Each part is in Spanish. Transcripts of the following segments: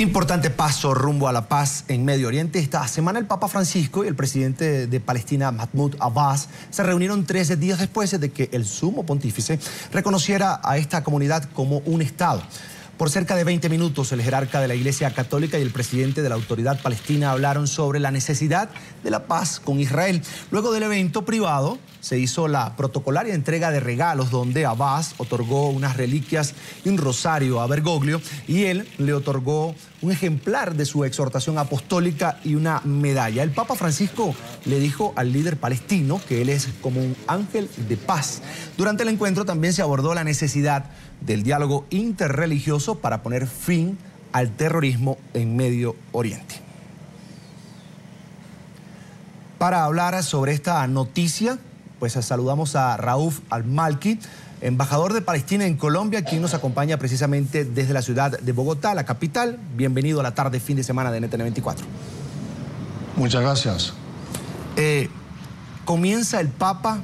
Importante paso rumbo a la paz en Medio Oriente. Esta semana el Papa Francisco y el presidente de Palestina, Mahmoud Abbas, se reunieron 13 días después de que el sumo pontífice reconociera a esta comunidad como un Estado. Por cerca de 20 minutos, el jerarca de la Iglesia Católica y el presidente de la Autoridad Palestina hablaron sobre la necesidad de la paz con Israel. Luego del evento privado, se hizo la protocolaria entrega de regalos donde Abbas otorgó unas reliquias y un rosario a Bergoglio y él le otorgó un ejemplar de su exhortación apostólica y una medalla. El Papa Francisco le dijo al líder palestino que él es como un ángel de paz. Durante el encuentro también se abordó la necesidad del diálogo interreligioso para poner fin al terrorismo en Medio Oriente. Para hablar sobre esta noticia, pues saludamos a Rauf Al-Malki, embajador de Palestina en Colombia, quien nos acompaña precisamente desde la ciudad de Bogotá, la capital. Bienvenido a la tarde, fin de semana de NTN 24. Muchas gracias. Comienza el Papa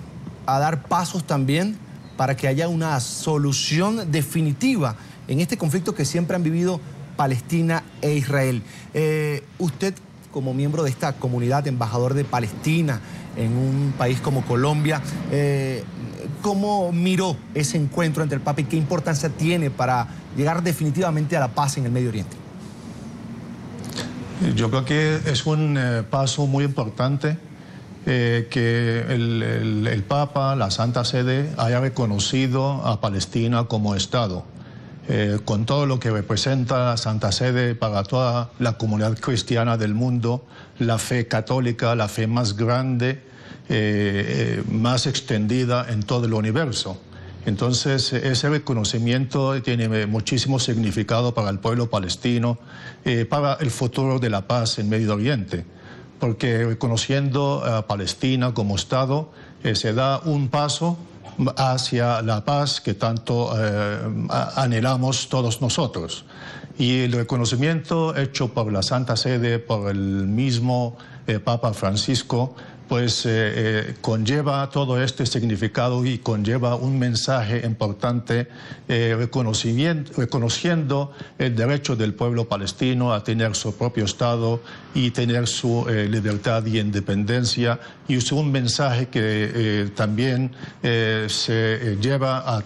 a dar pasos también para que haya una solución definitiva en este conflicto que siempre han vivido Palestina e Israel. Usted, como miembro de esta comunidad, embajador de Palestina en un país como Colombia, ¿cómo miró ese encuentro entre el Papa y qué importancia tiene para llegar definitivamente a la paz en el Medio Oriente? Yo creo que es un paso muy importante que el Papa, la Santa Sede, haya reconocido a Palestina como Estado, con todo lo que representa la Santa Sede para toda la comunidad cristiana del mundo, la fe católica, la fe más grande, más extendida en todo el universo. Entonces, ese reconocimiento tiene muchísimo significado para el pueblo palestino, para el futuro de la paz en Medio Oriente, porque reconociendo a Palestina como Estado, se da un paso hacia la paz que tanto anhelamos todos nosotros. Y el reconocimiento hecho por la Santa Sede, por el mismo Papa Francisco, pues conlleva todo este significado y conlleva un mensaje importante reconociendo el derecho del pueblo palestino a tener su propio Estado y tener su libertad y independencia, y es un mensaje que también se lleva a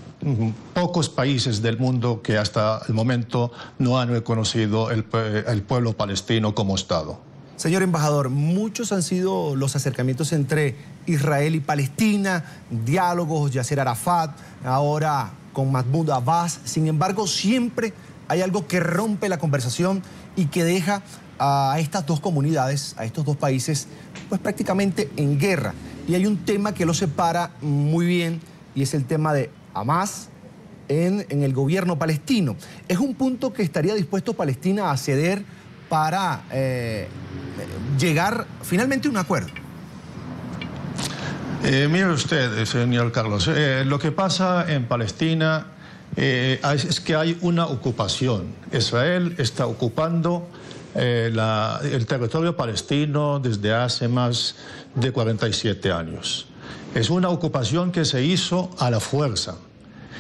pocos países del mundo que hasta el momento no han reconocido el pueblo palestino como Estado. Señor embajador, muchos han sido los acercamientos entre Israel y Palestina, diálogos, Yasser Arafat, ahora con Mahmoud Abbas. Sin embargo, siempre hay algo que rompe la conversación y que deja a estas dos comunidades, a estos dos países, pues prácticamente en guerra. Y hay un tema que los separa muy bien y es el tema de Hamas en el gobierno palestino. ¿Es un punto que estaría dispuesto Palestina a ceder para llegar finalmente a un acuerdo? Mire usted, señor Carlos, lo que pasa en Palestina es que hay una ocupación. Israel está ocupando el territorio palestino desde hace más de 47 años. Es una ocupación que se hizo a la fuerza.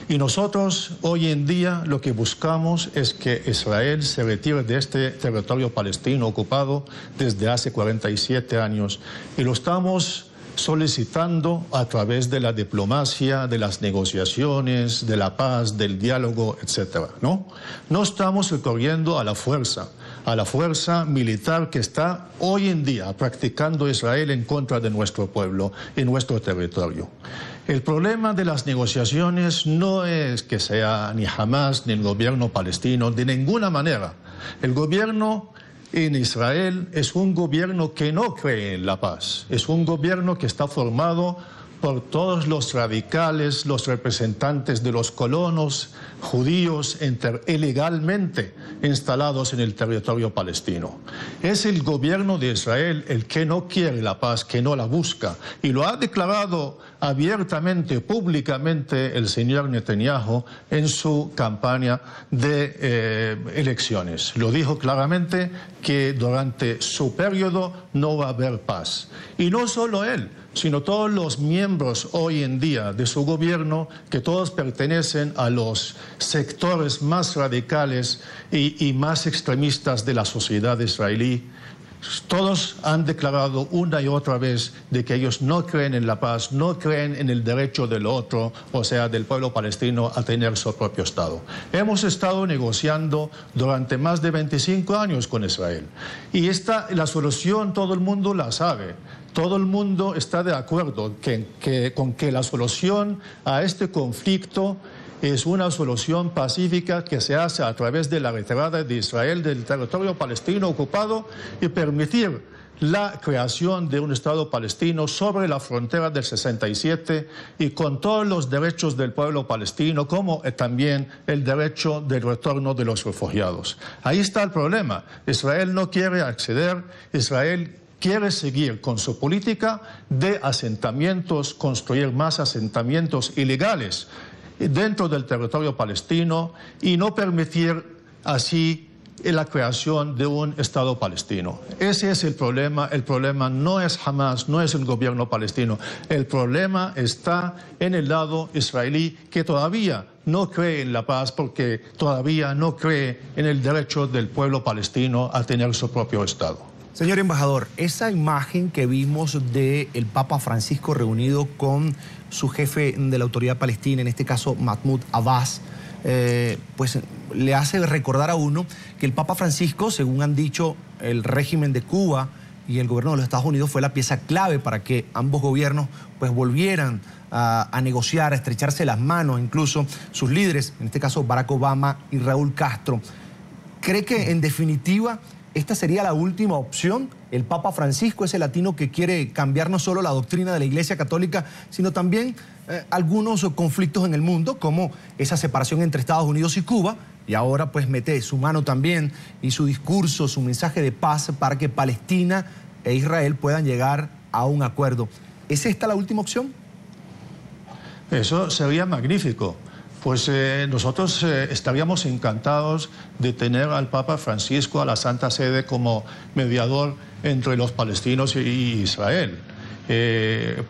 Y nosotros hoy en día lo que buscamos es que Israel se retire de este territorio palestino ocupado desde hace 47 años. Y lo estamos solicitando a través de la diplomacia, de las negociaciones, de la paz, del diálogo, etc. No estamos recurriendo a la fuerza militar que está hoy en día practicando Israel en contra de nuestro pueblo y nuestro territorio. El problema de las negociaciones no es que sea ni Hamas ni el gobierno palestino, de ninguna manera. El gobierno en Israel es un gobierno que no cree en la paz. Es un gobierno que está formado por todos los radicales, los representantes de los colonos judíos ilegalmente instalados en el territorio palestino. Es el gobierno de Israel el que no quiere la paz, que no la busca, y lo ha declarado abiertamente, públicamente, el señor Netanyahu en su campaña de elecciones. Lo dijo claramente que durante su periodo no va a haber paz. Y no solo él, sino todos los miembros hoy en día de su gobierno, que todos pertenecen a los sectores más radicales y más extremistas de la sociedad israelí. Todos han declarado una y otra vez de que ellos no creen en la paz, no creen en el derecho del otro, o sea, del pueblo palestino a tener su propio Estado. Hemos estado negociando durante más de 25 años con Israel. Y la solución todo el mundo la sabe. Todo el mundo está de acuerdo con que la solución a este conflicto es una solución pacífica que se hace a través de la retirada de Israel del territorio palestino ocupado y permitir la creación de un Estado palestino sobre la frontera del 67 y con todos los derechos del pueblo palestino, como también el derecho del retorno de los refugiados. Ahí está el problema. Israel no quiere acceder, Israel quiere seguir con su política de asentamientos, construir más asentamientos ilegales dentro del territorio palestino y no permitir así la creación de un Estado palestino. Ese es el problema. El problema no es Hamas, no es el gobierno palestino. El problema está en el lado israelí, que todavía no cree en la paz porque todavía no cree en el derecho del pueblo palestino a tener su propio Estado. Señor embajador, esa imagen que vimos del Papa Francisco reunido con su jefe de la autoridad palestina, en este caso Mahmoud Abbas, pues le hace recordar a uno que el Papa Francisco, según han dicho el régimen de Cuba y el gobierno de los Estados Unidos, fue la pieza clave para que ambos gobiernos pues volvieran a negociar, a estrecharse las manos, incluso sus líderes, en este caso Barack Obama y Raúl Castro. ¿Cree que en definitiva esta sería la última opción? El Papa Francisco, ese latino que quiere cambiar no solo la doctrina de la Iglesia Católica, sino también algunos conflictos en el mundo, como esa separación entre Estados Unidos y Cuba, y ahora pues mete su mano también y su discurso, su mensaje de paz para que Palestina e Israel puedan llegar a un acuerdo. ¿Es esta la última opción? Eso sería magnífico. Pues nosotros estaríamos encantados de tener al Papa Francisco, a la Santa Sede, como mediador entre los palestinos y Israel.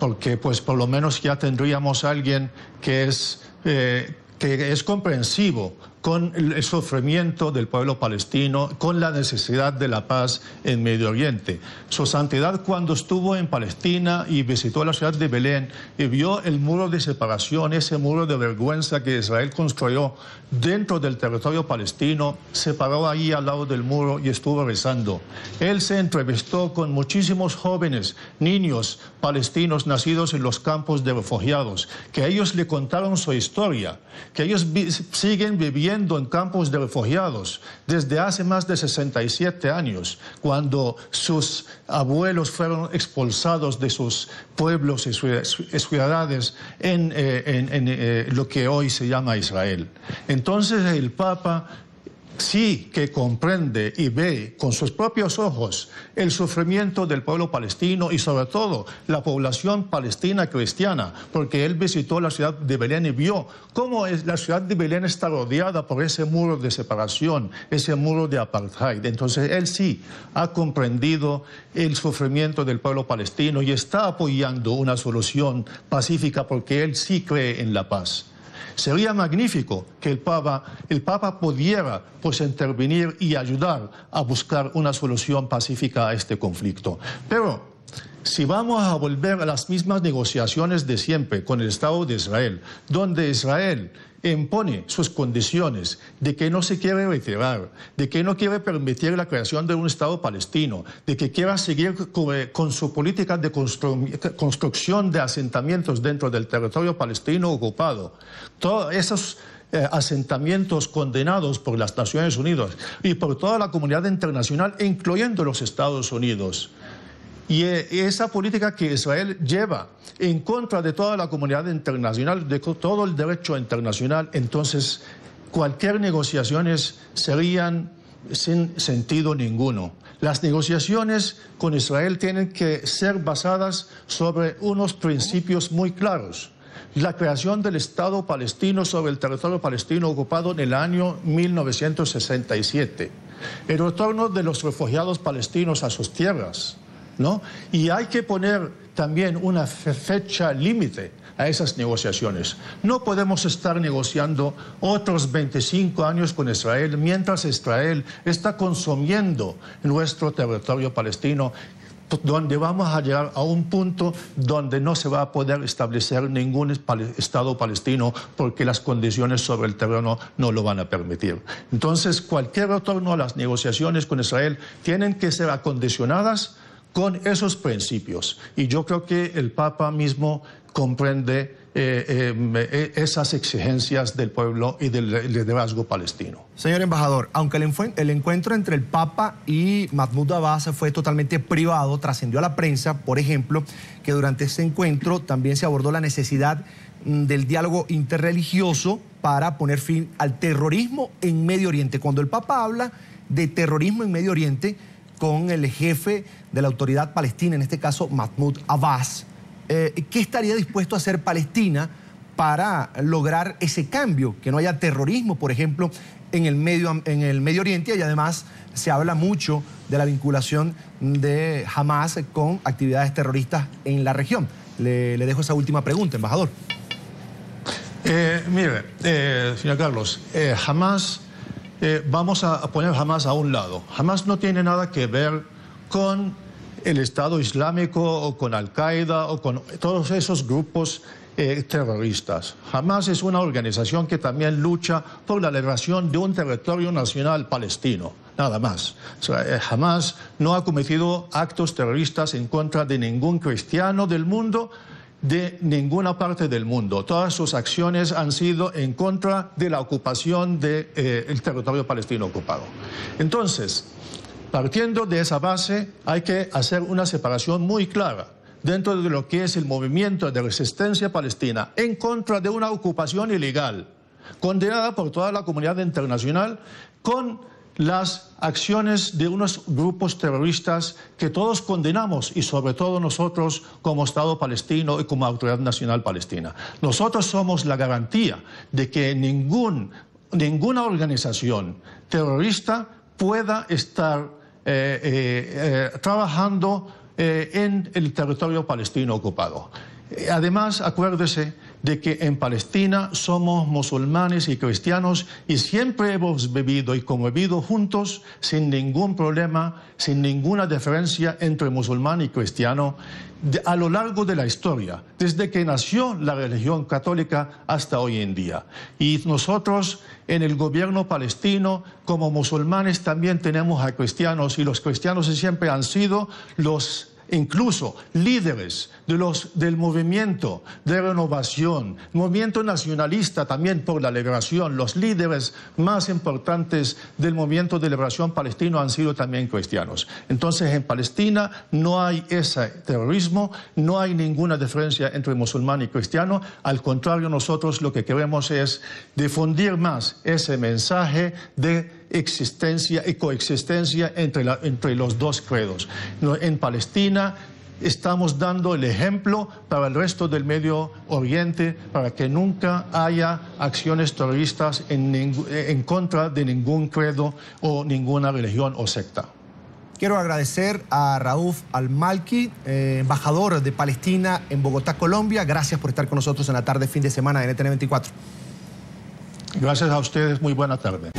Porque pues por lo menos ya tendríamos a alguien que es comprensivo con el sufrimiento del pueblo palestino, con la necesidad de la paz en Medio Oriente. Su Santidad, cuando estuvo en Palestina y visitó la ciudad de Belén y vio el muro de separación, ese muro de vergüenza que Israel construyó dentro del territorio palestino, se paró ahí al lado del muro y estuvo rezando. Él se entrevistó con muchísimos jóvenes, niños palestinos nacidos en los campos de refugiados, que ellos le contaron su historia, que ellos siguen viviendo en campos de refugiados desde hace más de 67 años, cuando sus abuelos fueron expulsados de sus pueblos y ciudades en lo que hoy se llama Israel. Entonces el Papa sí que comprende y ve con sus propios ojos el sufrimiento del pueblo palestino y sobre todo la población palestina cristiana, porque él visitó la ciudad de Belén y vio cómo la ciudad de Belén está rodeada por ese muro de separación, ese muro de apartheid. Entonces él sí ha comprendido el sufrimiento del pueblo palestino y está apoyando una solución pacífica porque él sí cree en la paz. Sería magnífico que el Papa pudiera pues intervenir y ayudar a buscar una solución pacífica a este conflicto. Pero si vamos a volver a las mismas negociaciones de siempre con el Estado de Israel, donde Israel impone sus condiciones de que no se quiere retirar, de que no quiere permitir la creación de un Estado palestino, de que quiera seguir con su política de construcción de asentamientos dentro del territorio palestino ocupado, todos esos asentamientos condenados por las Naciones Unidas y por toda la comunidad internacional, incluyendo los Estados Unidos. Y esa política que Israel lleva en contra de toda la comunidad internacional, de todo el derecho internacional, entonces cualquier negociaciones serían sin sentido ninguno. Las negociaciones con Israel tienen que ser basadas sobre unos principios muy claros. La creación del Estado palestino sobre el territorio palestino ocupado en el año 1967. El retorno de los refugiados palestinos a sus tierras. ¿no? Y hay que poner también una fecha límite a esas negociaciones. No podemos estar negociando otros 25 años con Israel mientras Israel está consumiendo nuestro territorio palestino, donde vamos a llegar a un punto donde no se va a poder establecer ningún Estado palestino porque las condiciones sobre el terreno no lo van a permitir. Entonces, cualquier retorno a las negociaciones con Israel tienen que ser acondicionadas con esos principios. Y yo creo que el Papa mismo comprende esas exigencias del pueblo y del liderazgo palestino. Señor embajador, aunque el encuentro entre el Papa y Mahmoud Abbas fue totalmente privado, trascendió a la prensa, por ejemplo, que durante ese encuentro también se abordó la necesidad del diálogo interreligioso para poner fin al terrorismo en Medio Oriente. Cuando el Papa habla de terrorismo en Medio Oriente con el jefe de la autoridad palestina, en este caso Mahmoud Abbas, ¿qué estaría dispuesto a hacer Palestina para lograr ese cambio? Que no haya terrorismo, por ejemplo, en el Medio Oriente, y además se habla mucho de la vinculación de Hamas con actividades terroristas en la región. Le dejo esa última pregunta, embajador. Mire, señor Carlos, Hamas, vamos a poner Hamas a un lado. Hamas no tiene nada que ver con el Estado Islámico o con Al-Qaeda o con todos esos grupos terroristas. Hamas es una organización que también lucha por la liberación de un territorio nacional palestino, nada más. O sea, Hamas no ha cometido actos terroristas en contra de ningún cristiano del mundo, de ninguna parte del mundo. Todas sus acciones han sido en contra de la ocupación del territorio palestino ocupado. Entonces, partiendo de esa base, hay que hacer una separación muy clara dentro de lo que es el movimiento de resistencia palestina en contra de una ocupación ilegal, condenada por toda la comunidad internacional, con las acciones de unos grupos terroristas que todos condenamos, y sobre todo nosotros como Estado palestino y como Autoridad Nacional Palestina. Nosotros somos la garantía de que ninguna organización terrorista pueda estar trabajando en el territorio palestino ocupado. Además, acuérdese de que en Palestina somos musulmanes y cristianos y siempre hemos vivido y convivido juntos sin ningún problema, sin ninguna diferencia entre musulmán y cristiano a lo largo de la historia, desde que nació la religión católica hasta hoy en día. Y nosotros en el gobierno palestino, como musulmanes, también tenemos a cristianos, y los cristianos siempre han sido los incluso líderes del movimiento de renovación, movimiento nacionalista también por la liberación. Los líderes más importantes del movimiento de liberación palestino han sido también cristianos. Entonces, en Palestina no hay ese terrorismo, no hay ninguna diferencia entre musulmán y cristiano. Al contrario, nosotros lo que queremos es difundir más ese mensaje de existencia y coexistencia entre los dos credos. En Palestina estamos dando el ejemplo para el resto del Medio Oriente para que nunca haya acciones terroristas en contra de ningún credo o ninguna religión o secta. Quiero agradecer a Rauf Al-Malki, embajador de Palestina en Bogotá, Colombia. Gracias por estar con nosotros en la tarde, fin de semana de NTN 24. Gracias a ustedes, muy buena tarde.